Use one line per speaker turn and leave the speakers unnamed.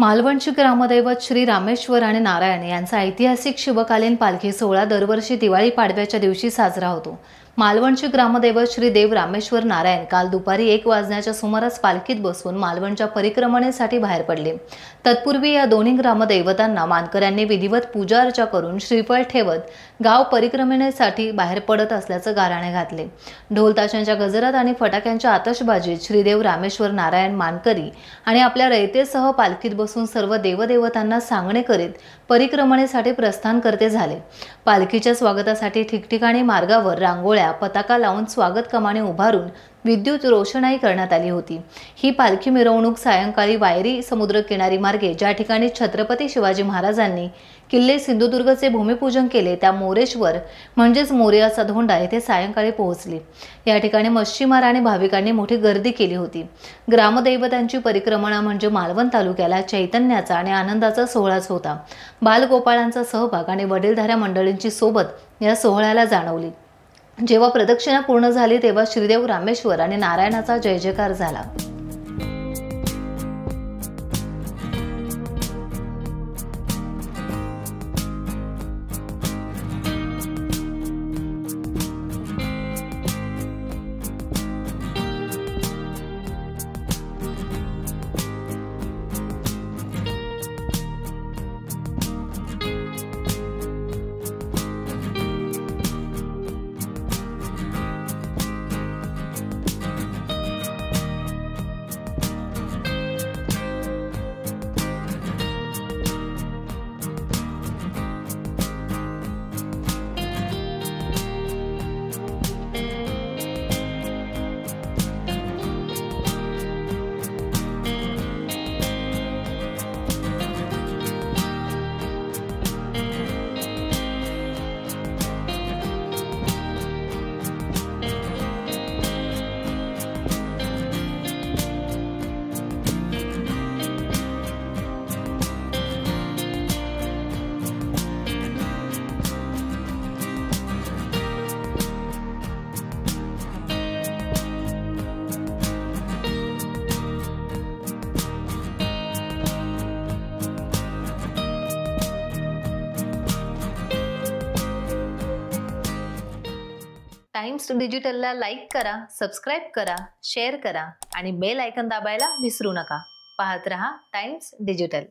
मालवणची ग्रामदैवत श्री रामेश्वर आणि नारायण यांचा ऐतिहासिक शिवकालीन पालखी सोहळा दरवर्षी दिवाळी पाडव्याच्या दिवशी साजरा होतो। मालवणचे ग्रामदैवत श्री देव रामेश्वर नारायण काल दुपारी 1 वाजण्याच्या सुमारास पालखीत बसून मालवणच्या परिक्रमणेसाठी बाहेर पडले। तत्पूर्वी या दोन्ही ग्रामदैवतांना मानकऱ्यांनी विधिवत पूजा अर्चा करून श्रीफळ ठेवत गाव परिक्रमणेसाठी बाहेर पडत असल्याचं गाराणे घातले। ढोल ताशांच्या गजरात आणि फटाक्यांच्या आतषबाजीत श्रीदेव रामेश्वर नारायण मानकरी आणि आपल्या रयतेसह पालखीत बसून सर्व देवदेवतांना सांगणे करीत परिक्रमणेसाठी प्रस्थान करते झाले। पालखीच्या स्वागतासाठी ठिकठिकाणी मार्गावर रांगोळ्या पताका लावून स्वागत कमाने उभारून विद्युत रोषणाई करण्यात आली होती। ही पालखी मिरवणूक सायंकाळी वायरी समुद्रकिनारी मार्गे ज्या ठिकाणी छत्रपती शिवाजी महाराजांनी किल्ले सिंधुदुर्गचे भूमिपूजन केले त्या मोरेश्वर म्हणजेच मोरयाचा धोंडा येथे सायंकाळी पोहोचली। या ठिकाणी मच्छीमार आणि भाविकांनी मोठी गर्दी केली होती। ग्रामदैवतांची परिक्रमणा म्हणजे मालवण तालुक्याला चैतन्याचा आणि आनंदाचा सोहळाच होता। बालगोपाळांचा सहभाग आणि वडीलधाऱ्या मंडळींची सोबत या सोहळ्याला जाणवली। जेव्हा प्रदक्षिणा पूर्ण झाली तेव्हा श्रीदेव रामेश्वर आणि नारायणाचा जय जयकार झाला। टाइम्स डिजिटलला लाईक करा, सबस्क्राइब करा, शेअर करा आणि बेल आयकॉन दाबायला विसरू नका। पाहत रहा टाइम्स डिजिटल।